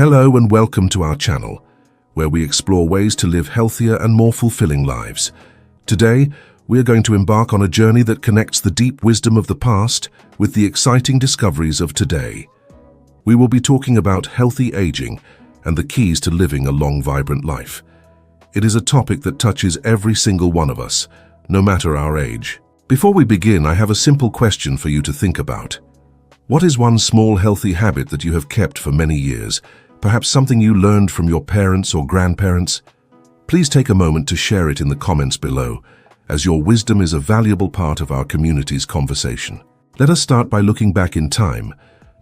Hello and welcome to our channel, where we explore ways to live healthier and more fulfilling lives. Today, we are going to embark on a journey that connects the deep wisdom of the past with the exciting discoveries of today. We will be talking about healthy aging and the keys to living a long, vibrant life. It is a topic that touches every single one of us, no matter our age. Before we begin, I have a simple question for you to think about. What is one small healthy habit that you have kept for many years? Perhaps something you learned from your parents or grandparents? Please take a moment to share it in the comments below, as your wisdom is a valuable part of our community's conversation. Let us start by looking back in time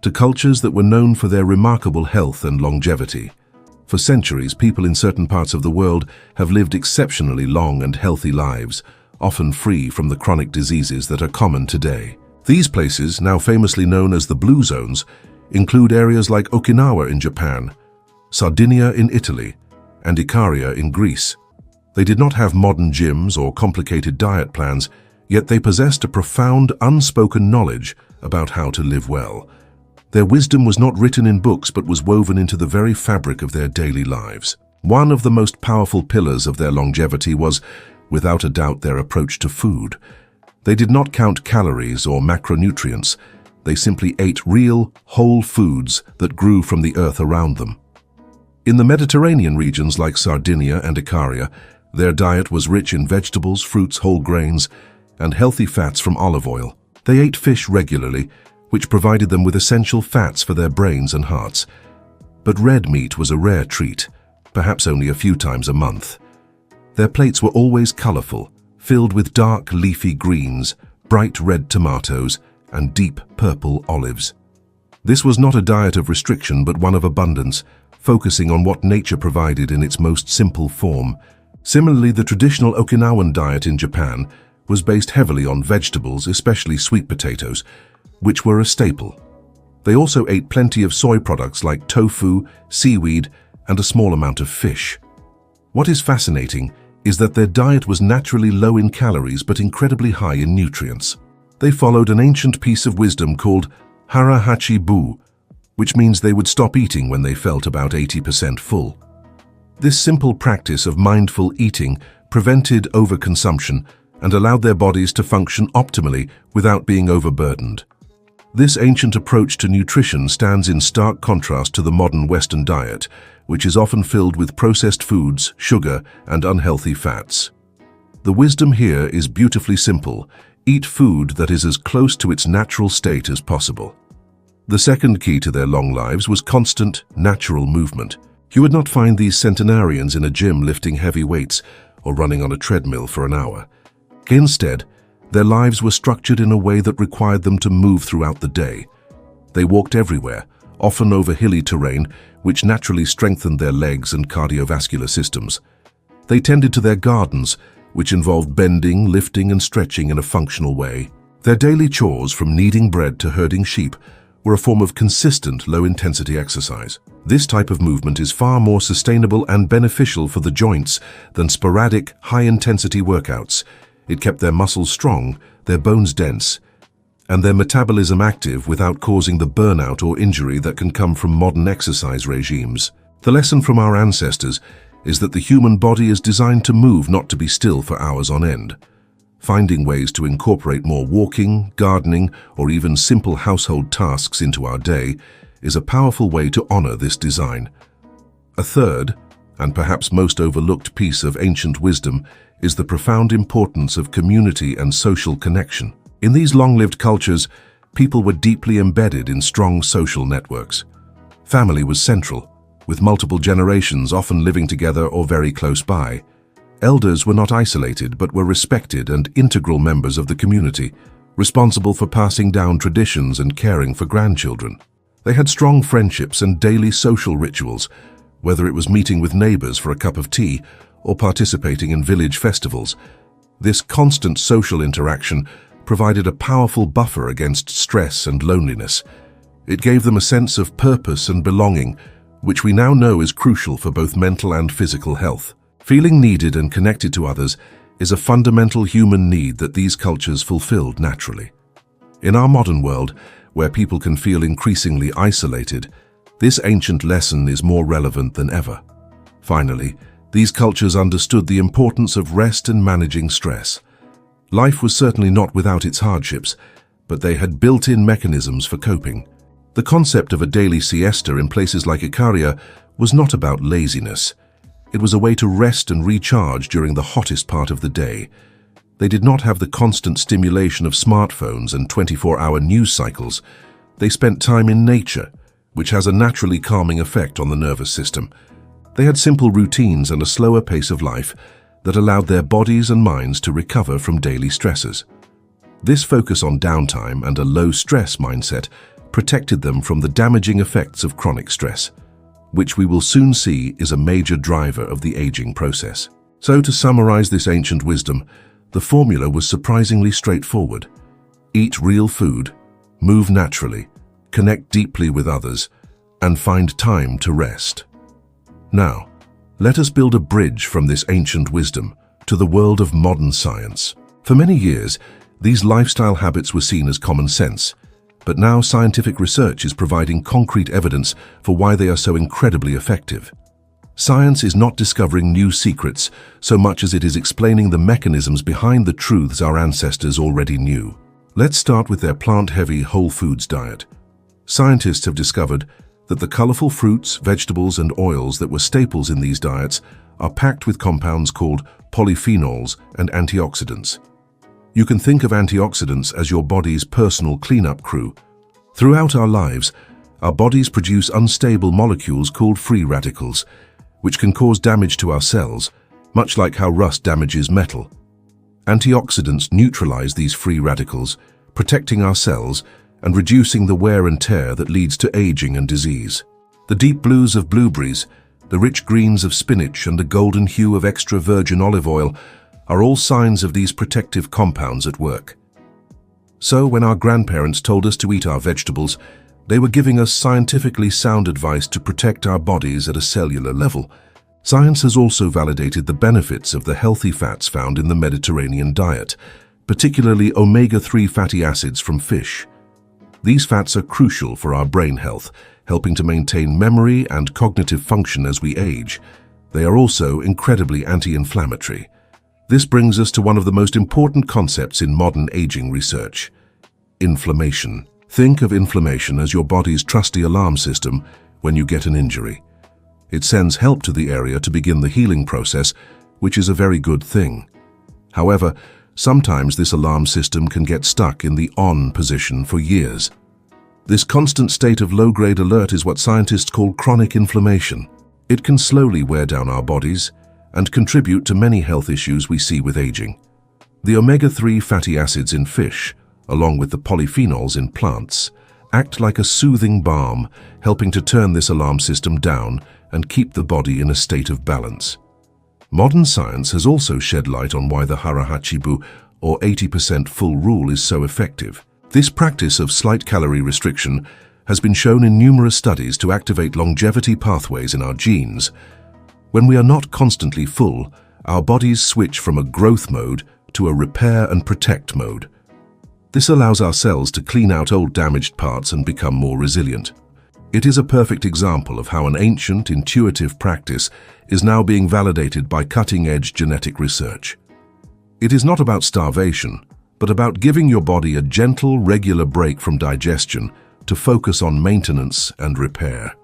to cultures that were known for their remarkable health and longevity. For centuries, people in certain parts of the world have lived exceptionally long and healthy lives, often free from the chronic diseases that are common today. These places, now famously known as the Blue Zones, include areas like Okinawa in Japan, Sardinia in Italy, and Ikaria in Greece. They did not have modern gyms or complicated diet plans, yet they possessed a profound, unspoken knowledge about how to live well. Their wisdom was not written in books but was woven into the very fabric of their daily lives. One of the most powerful pillars of their longevity was, without a doubt, their approach to food. They did not count calories or macronutrients. They simply ate real, whole foods that grew from the earth around them. In the Mediterranean regions like Sardinia and Ikaria, their diet was rich in vegetables, fruits, whole grains, and healthy fats from olive oil. They ate fish regularly, which provided them with essential fats for their brains and hearts. But red meat was a rare treat, perhaps only a few times a month. Their plates were always colorful, filled with dark leafy greens, bright red tomatoes, and deep purple olives. This was not a diet of restriction but one of abundance, focusing on what nature provided in its most simple form. Similarly, the traditional Okinawan diet in Japan was based heavily on vegetables, especially sweet potatoes, which were a staple. They also ate plenty of soy products like tofu, seaweed, and a small amount of fish. What is fascinating is that their diet was naturally low in calories but incredibly high in nutrients. They followed an ancient piece of wisdom called hara-hachi-bu, which means they would stop eating when they felt about 80% full. This simple practice of mindful eating prevented overconsumption and allowed their bodies to function optimally without being overburdened. This ancient approach to nutrition stands in stark contrast to the modern Western diet, which is often filled with processed foods, sugar, and unhealthy fats. The wisdom here is beautifully simple. Eat food that is as close to its natural state as possible. The second key to their long lives was constant, natural movement. You would not find these centenarians in a gym lifting heavy weights or running on a treadmill for an hour. Instead, their lives were structured in a way that required them to move throughout the day. They walked everywhere, often over hilly terrain, which naturally strengthened their legs and cardiovascular systems. They tended to their gardens, which involved bending, lifting, and stretching in a functional way. Their daily chores, from kneading bread to herding sheep, were a form of consistent, low-intensity exercise. This type of movement is far more sustainable and beneficial for the joints than sporadic, high-intensity workouts. It kept their muscles strong, their bones dense, and their metabolism active without causing the burnout or injury that can come from modern exercise regimes. The lesson from our ancestors is that the human body is designed to move, not to be still for hours on end. Finding ways to incorporate more walking, gardening, or even simple household tasks into our day is a powerful way to honor this design. A third, and perhaps most overlooked piece of ancient wisdom is the profound importance of community and social connection. In these long-lived cultures, people were deeply embedded in strong social networks. Family was central, with multiple generations often living together or very close by. Elders were not isolated but were respected and integral members of the community, responsible for passing down traditions and caring for grandchildren. They had strong friendships and daily social rituals, whether it was meeting with neighbors for a cup of tea or participating in village festivals. This constant social interaction provided a powerful buffer against stress and loneliness. It gave them a sense of purpose and belonging, which we now know is crucial for both mental and physical health. Feeling needed and connected to others is a fundamental human need that these cultures fulfilled naturally. In our modern world, where people can feel increasingly isolated, This ancient lesson is more relevant than ever. Finally, these cultures understood the importance of rest and managing stress. Life was certainly not without its hardships, but they had built-in mechanisms for coping. The concept of a daily siesta in places like Ikaria was not about laziness. It was a way to rest and recharge during the hottest part of the day. They did not have the constant stimulation of smartphones and 24-hour news cycles. They spent time in nature, which has a naturally calming effect on the nervous system. They had simple routines and a slower pace of life that allowed their bodies and minds to recover from daily stresses. This focus on downtime and a low-stress mindset protected them from the damaging effects of chronic stress, which we will soon see is a major driver of the aging process. So, to summarize this ancient wisdom, the formula was surprisingly straightforward. Eat real food, move naturally, connect deeply with others, and find time to rest. Now, let us build a bridge from this ancient wisdom to the world of modern science. For many years, these lifestyle habits were seen as common sense, but now scientific research is providing concrete evidence for why they are so incredibly effective. Science is not discovering new secrets so much as it is explaining the mechanisms behind the truths our ancestors already knew. Let's start with their plant-heavy whole foods diet. Scientists have discovered that the colorful fruits, vegetables, and oils that were staples in these diets are packed with compounds called polyphenols and antioxidants. You can think of antioxidants as your body's personal cleanup crew. Throughout our lives, our bodies produce unstable molecules called free radicals, which can cause damage to our cells, much like how rust damages metal. Antioxidants neutralize these free radicals, protecting our cells and reducing the wear and tear that leads to aging and disease. The deep blues of blueberries, the rich greens of spinach, and the golden hue of extra virgin olive oil are all signs of these protective compounds at work. So, when our grandparents told us to eat our vegetables, they were giving us scientifically sound advice to protect our bodies at a cellular level. Science has also validated the benefits of the healthy fats found in the Mediterranean diet, particularly omega-3 fatty acids from fish. These fats are crucial for our brain health, helping to maintain memory and cognitive function as we age. They are also incredibly anti-inflammatory. This brings us to one of the most important concepts in modern aging research: inflammation. Think of inflammation as your body's trusty alarm system when you get an injury. It sends help to the area to begin the healing process, which is a very good thing. However, sometimes this alarm system can get stuck in the on position for years. This constant state of low-grade alert is what scientists call chronic inflammation. It can slowly wear down our bodies and contribute to many health issues we see with aging. The omega-3 fatty acids in fish, along with the polyphenols in plants, act like a soothing balm, helping to turn this alarm system down and keep the body in a state of balance. Modern science has also shed light on why the hara-hachibu, or 80% full rule, is so effective. This practice of slight calorie restriction has been shown in numerous studies to activate longevity pathways in our genes. When we are not constantly full, our bodies switch from a growth mode to a repair and protect mode. This allows our cells to clean out old damaged parts and become more resilient. It is a perfect example of how an ancient, intuitive practice is now being validated by cutting-edge genetic research. It is not about starvation, but about giving your body a gentle, regular break from digestion to focus on maintenance and repair.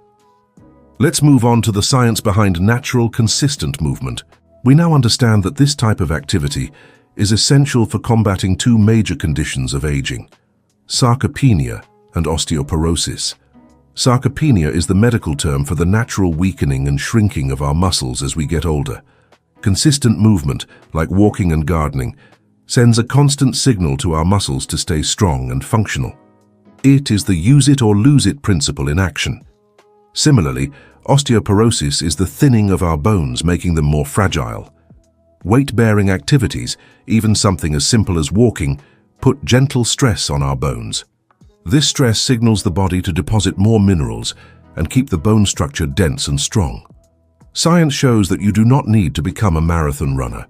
Let's move on to the science behind natural, consistent movement. We now understand that this type of activity is essential for combating two major conditions of aging: sarcopenia and osteoporosis. Sarcopenia is the medical term for the natural weakening and shrinking of our muscles as we get older. Consistent movement, like walking and gardening, sends a constant signal to our muscles to stay strong and functional. It is the use it or lose it principle in action. Similarly, osteoporosis is the thinning of our bones, making them more fragile. Weight-bearing activities, even something as simple as walking, put gentle stress on our bones. This stress signals the body to deposit more minerals and keep the bone structure dense and strong. Science shows that you do not need to become a marathon runner.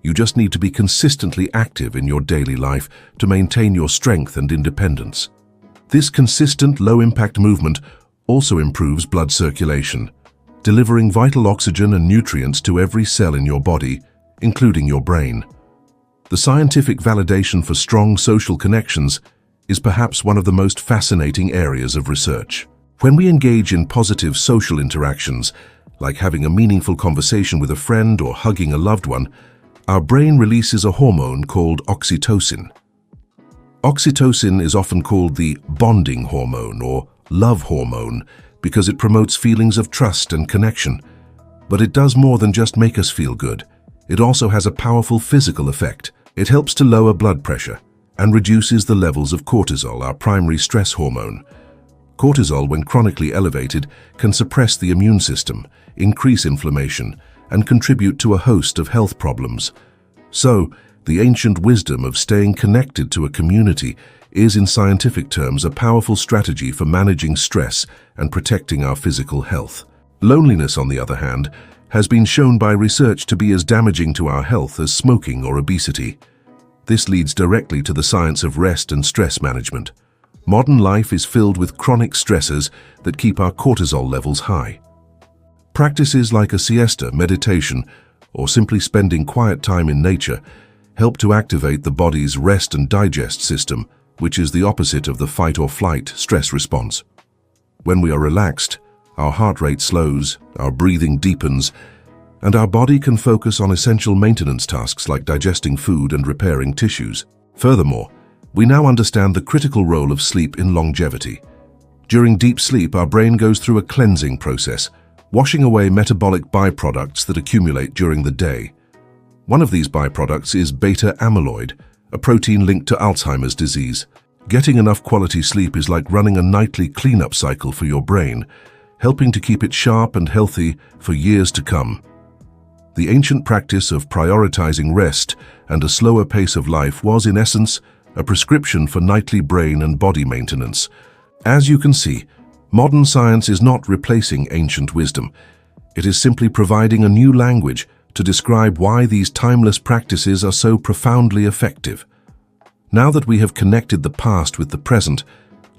You just need to be consistently active in your daily life to maintain your strength and independence. This consistent, low-impact movement also improves blood circulation, delivering vital oxygen and nutrients to every cell in your body, including your brain. The scientific validation for strong social connections is perhaps one of the most fascinating areas of research. When we engage in positive social interactions, like having a meaningful conversation with a friend or hugging a loved one, our brain releases a hormone called oxytocin. Oxytocin is often called the bonding hormone or love hormone because it promotes feelings of trust and connection. But it does more than just make us feel good. It also has a powerful physical effect. It helps to lower blood pressure and reduces the levels of cortisol, our primary stress hormone. Cortisol, when chronically elevated, can suppress the immune system, increase inflammation, and contribute to a host of health problems. So, the ancient wisdom of staying connected to a community is, in scientific terms, a powerful strategy for managing stress and protecting our physical health. Loneliness, on the other hand, has been shown by research to be as damaging to our health as smoking or obesity. This leads directly to the science of rest and stress management. Modern life is filled with chronic stressors that keep our cortisol levels high. Practices like a siesta, meditation, or simply spending quiet time in nature help to activate the body's rest and digest system, which is the opposite of the fight-or-flight stress response. When we are relaxed, our heart rate slows, our breathing deepens, and our body can focus on essential maintenance tasks like digesting food and repairing tissues. Furthermore, we now understand the critical role of sleep in longevity. During deep sleep, our brain goes through a cleansing process, washing away metabolic byproducts that accumulate during the day. One of these byproducts is beta amyloid, a protein linked to Alzheimer's disease. Getting enough quality sleep is like running a nightly cleanup cycle for your brain, helping to keep it sharp and healthy for years to come. The ancient practice of prioritizing rest and a slower pace of life was, in essence, a prescription for nightly brain and body maintenance. As you can see, modern science is not replacing ancient wisdom. It is simply providing a new language to describe why these timeless practices are so profoundly effective. Now that we have connected the past with the present,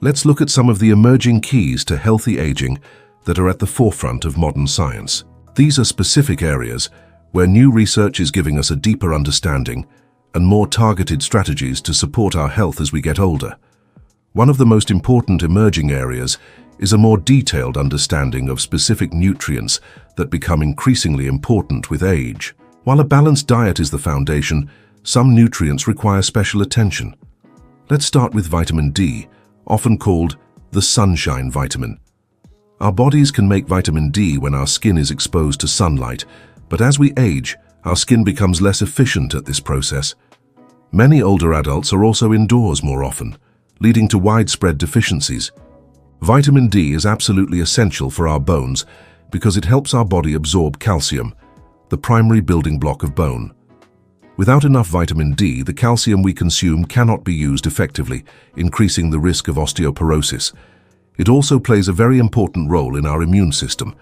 let's look at some of the emerging keys to healthy aging that are at the forefront of modern science. These are specific areas where new research is giving us a deeper understanding and more targeted strategies to support our health as we get older. One of the most important emerging areas is a more detailed understanding of specific nutrients that become increasingly important with age. While a balanced diet is the foundation, some nutrients require special attention. Let's start with vitamin D, often called the sunshine vitamin. Our bodies can make vitamin D when our skin is exposed to sunlight, but as we age, our skin becomes less efficient at this process. Many older adults are also indoors more often, leading to widespread deficiencies. Vitamin D is absolutely essential for our bones because it helps our body absorb calcium, the primary building block of bone. Without enough vitamin D, the calcium we consume cannot be used effectively, increasing the risk of osteoporosis. It also plays a very important role in our immune system,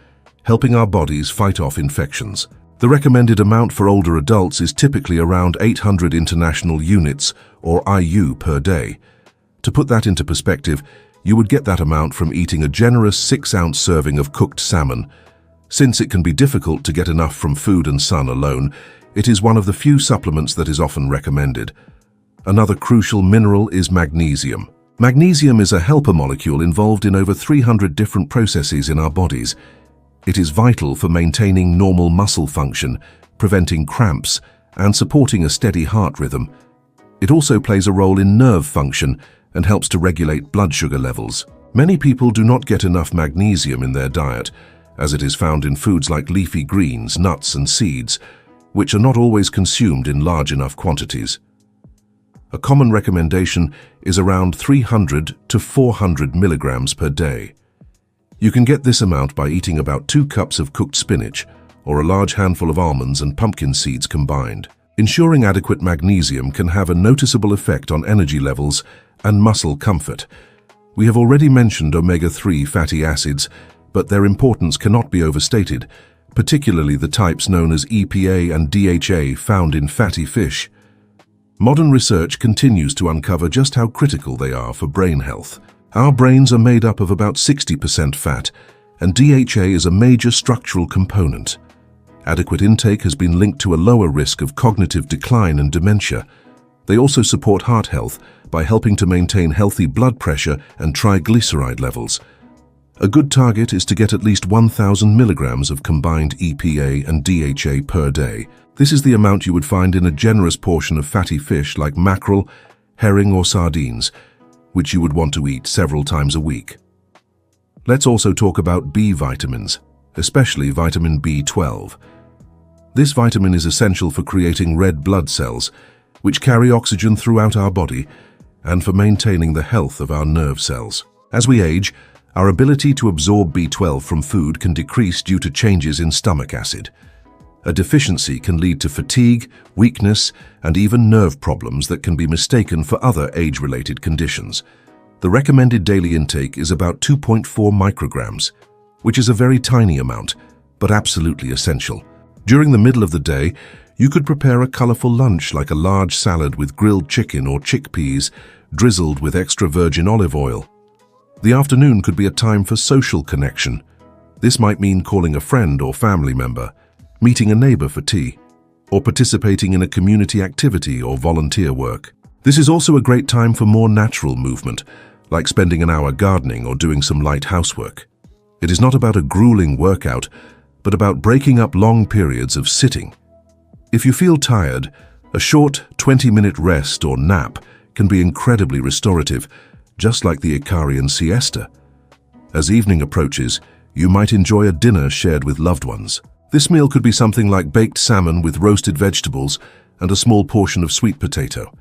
helping our bodies fight off infections. The recommended amount for older adults is typically around 800 international units, or IU, per day. To put that into perspective, you would get that amount from eating a generous 6-ounce serving of cooked salmon. Since it can be difficult to get enough from food and sun alone, it is one of the few supplements that is often recommended. Another crucial mineral is magnesium. Magnesium is a helper molecule involved in over 300 different processes in our bodies. It is vital for maintaining normal muscle function, preventing cramps, and supporting a steady heart rhythm. It also plays a role in nerve function and helps to regulate blood sugar levels. Many people do not get enough magnesium in their diet, as it is found in foods like leafy greens, nuts, and seeds, which are not always consumed in large enough quantities. A common recommendation is around 300 to 400 milligrams per day. You can get this amount by eating about 2 cups of cooked spinach or a large handful of almonds and pumpkin seeds combined. Ensuring adequate magnesium can have a noticeable effect on energy levels and muscle comfort. We have already mentioned omega-3 fatty acids, but their importance cannot be overstated, particularly the types known as EPA and DHA found in fatty fish. Modern research continues to uncover just how critical they are for brain health. Our brains are made up of about 60% fat, and DHA is a major structural component. Adequate intake has been linked to a lower risk of cognitive decline and dementia. They also support heart health by helping to maintain healthy blood pressure and triglyceride levels. A good target is to get at least 1,000 milligrams of combined EPA and DHA per day. This is the amount you would find in a generous portion of fatty fish like mackerel, herring or sardines, which you would want to eat several times a week. Let's also talk about B vitamins, especially vitamin B12. This vitamin is essential for creating red blood cells, which carry oxygen throughout our body, and for maintaining the health of our nerve cells. As we age, our ability to absorb B12 from food can decrease due to changes in stomach acid. A deficiency can lead to fatigue, weakness, and even nerve problems that can be mistaken for other age-related conditions. The recommended daily intake is about 2.4 micrograms, which is a very tiny amount, but absolutely essential. During the middle of the day, you could prepare a colorful lunch like a large salad with grilled chicken or chickpeas, drizzled with extra virgin olive oil. The afternoon could be a time for social connection. This might mean calling a friend or family member, meeting a neighbor for tea, or participating in a community activity or volunteer work. This is also a great time for more natural movement, like spending an hour gardening or doing some light housework. It is not about a grueling workout, but about breaking up long periods of sitting. If you feel tired, a short 20-minute rest or nap can be incredibly restorative, just like the Icarian siesta. As evening approaches, you might enjoy a dinner shared with loved ones. This meal could be something like baked salmon with roasted vegetables and a small portion of sweet potato.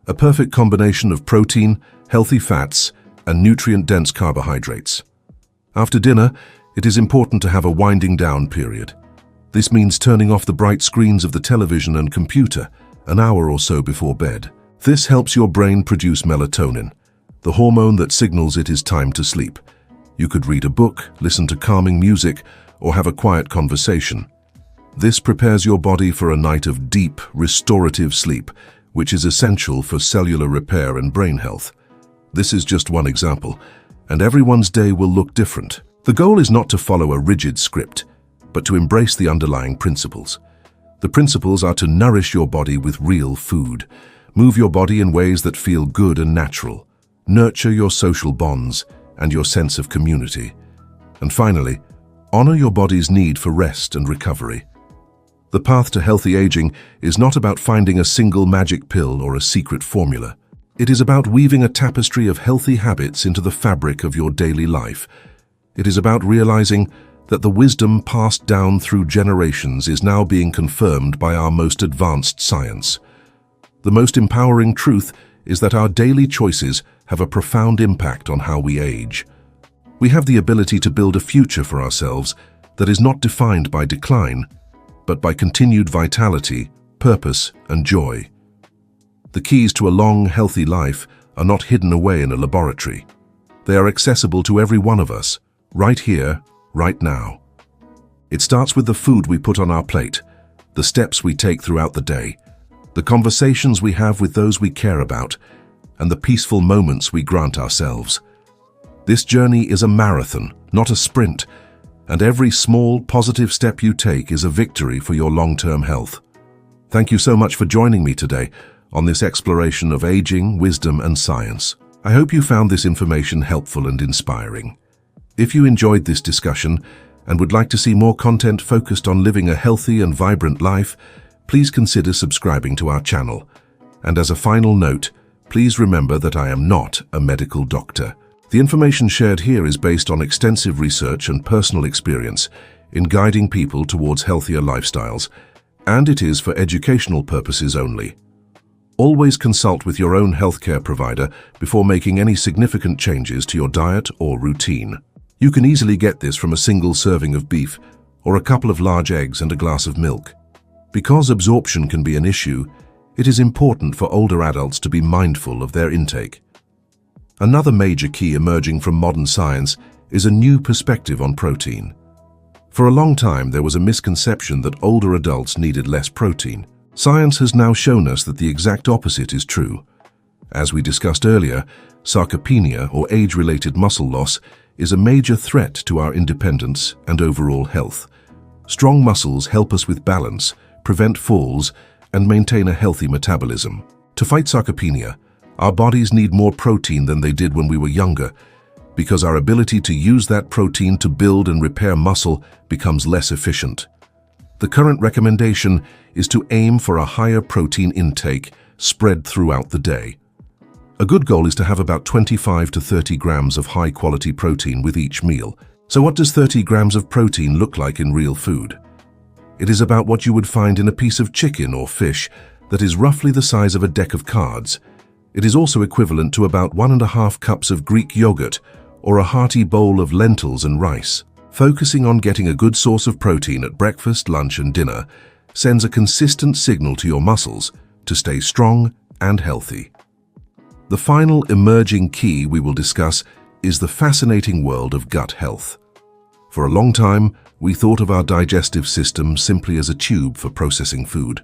A perfect combination of protein, healthy fats, and nutrient-dense carbohydrates. After dinner, it is important to have a winding down period. This means turning off the bright screens of the television and computer an hour or so before bed. This helps your brain produce melatonin, the hormone that signals it is time to sleep. You could read a book, listen to calming music, or have a quiet conversation. This prepares your body for a night of deep, restorative sleep, which is essential for cellular repair and brain health. This is just one example, and everyone's day will look different. The goal is not to follow a rigid script, but to embrace the underlying principles. The principles are to nourish your body with real food, move your body in ways that feel good and natural, nurture your social bonds and your sense of community, and finally, honor your body's need for rest and recovery. The path to healthy aging is not about finding a single magic pill or a secret formula. It is about weaving a tapestry of healthy habits into the fabric of your daily life. It is about realizing that the wisdom passed down through generations is now being confirmed by our most advanced science. The most empowering truth is that our daily choices have a profound impact on how we age. We have the ability to build a future for ourselves that is not defined by decline, but by continued vitality, purpose, and joy. The keys to a long, healthy life are not hidden away in a laboratory. They are accessible to every one of us, right here, right now. It starts with the food we put on our plate, the steps we take throughout the day, the conversations we have with those we care about, and the peaceful moments we grant ourselves. This journey is a marathon, not a sprint, and every small, positive step you take is a victory for your long-term health. Thank you so much for joining me today on this exploration of aging, wisdom, and science. I hope you found this information helpful and inspiring. If you enjoyed this discussion and would like to see more content focused on living a healthy and vibrant life, please consider subscribing to our channel. And as a final note, please remember that I am not a medical doctor. The information shared here is based on extensive research and personal experience in guiding people towards healthier lifestyles, and it is for educational purposes only. Always consult with your own healthcare provider before making any significant changes to your diet or routine. You can easily get this from a single serving of beef or a couple of large eggs and a glass of milk. Because absorption can be an issue, it is important for older adults to be mindful of their intake. Another major key emerging from modern science is a new perspective on protein. For a long time, there was a misconception that older adults needed less protein. Science has now shown us that the exact opposite is true. As we discussed earlier, sarcopenia, or age-related muscle loss, is a major threat to our independence and overall health. Strong muscles help us with balance, prevent falls, and maintain a healthy metabolism. To fight sarcopenia, our bodies need more protein than they did when we were younger, because our ability to use that protein to build and repair muscle becomes less efficient. The current recommendation is to aim for a higher protein intake spread throughout the day. A good goal is to have about 25 to 30 grams of high-quality protein with each meal. So what does 30 grams of protein look like in real food? It is about what you would find in a piece of chicken or fish that is roughly the size of a deck of cards. It is also equivalent to about 1.5 cups of Greek yogurt or a hearty bowl of lentils and rice. Focusing on getting a good source of protein at breakfast, lunch, and dinner sends a consistent signal to your muscles to stay strong and healthy. The final emerging key we will discuss is the fascinating world of gut health. For a long time, we thought of our digestive system simply as a tube for processing food.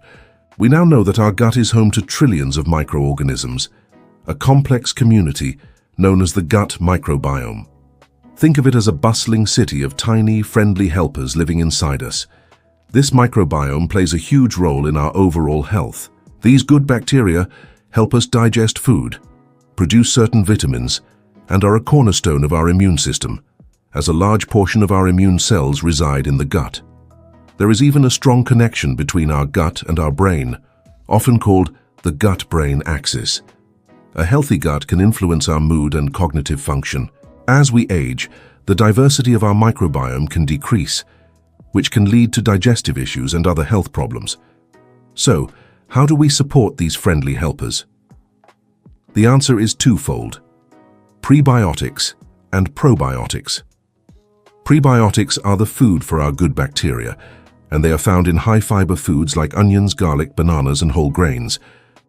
We now know that our gut is home to trillions of microorganisms, a complex community known as the gut microbiome. Think of it as a bustling city of tiny, friendly helpers living inside us. This microbiome plays a huge role in our overall health. These good bacteria help us digest food, produce certain vitamins, and are a cornerstone of our immune system, as a large portion of our immune cells reside in the gut. There is even a strong connection between our gut and our brain, often called the gut-brain axis. A healthy gut can influence our mood and cognitive function. As we age, the diversity of our microbiome can decrease, which can lead to digestive issues and other health problems. So, how do we support these friendly helpers? The answer is twofold: prebiotics and probiotics. Prebiotics are the food for our good bacteria, and they are found in high-fiber foods like onions, garlic, bananas, and whole grains.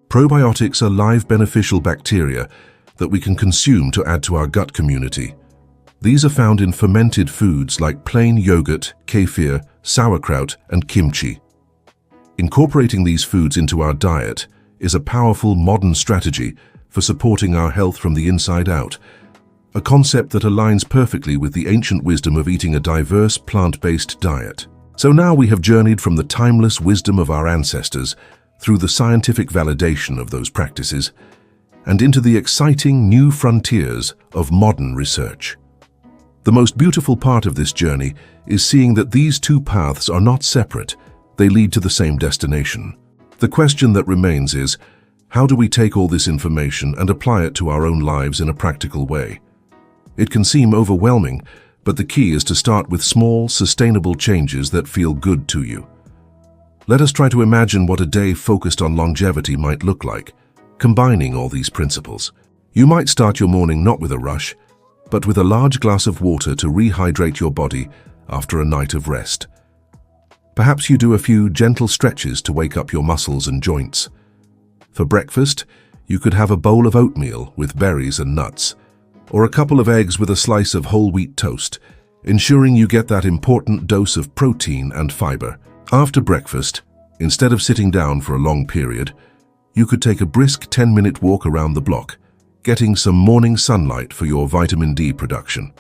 Probiotics are live beneficial bacteria that we can consume to add to our gut community. These are found in fermented foods like plain yogurt, kefir, sauerkraut, and kimchi. Incorporating these foods into our diet is a powerful modern strategy for supporting our health from the inside out, a concept that aligns perfectly with the ancient wisdom of eating a diverse plant-based diet. So now we have journeyed from the timeless wisdom of our ancestors through the scientific validation of those practices and into the exciting new frontiers of modern research. The most beautiful part of this journey is seeing that these two paths are not separate, they lead to the same destination. The question that remains is, how do we take all this information and apply it to our own lives in a practical way? It can seem overwhelming, but the key is to start with small, sustainable changes that feel good to you. Let us try to imagine what a day focused on longevity might look like, combining all these principles. You might start your morning not with a rush, but with a large glass of water to rehydrate your body after a night of rest. Perhaps you do a few gentle stretches to wake up your muscles and joints. For breakfast, you could have a bowl of oatmeal with berries and nuts, or a couple of eggs with a slice of whole wheat toast, ensuring you get that important dose of protein and fiber. After breakfast, instead of sitting down for a long period, you could take a brisk 10-minute walk around the block, getting some morning sunlight for your vitamin D production.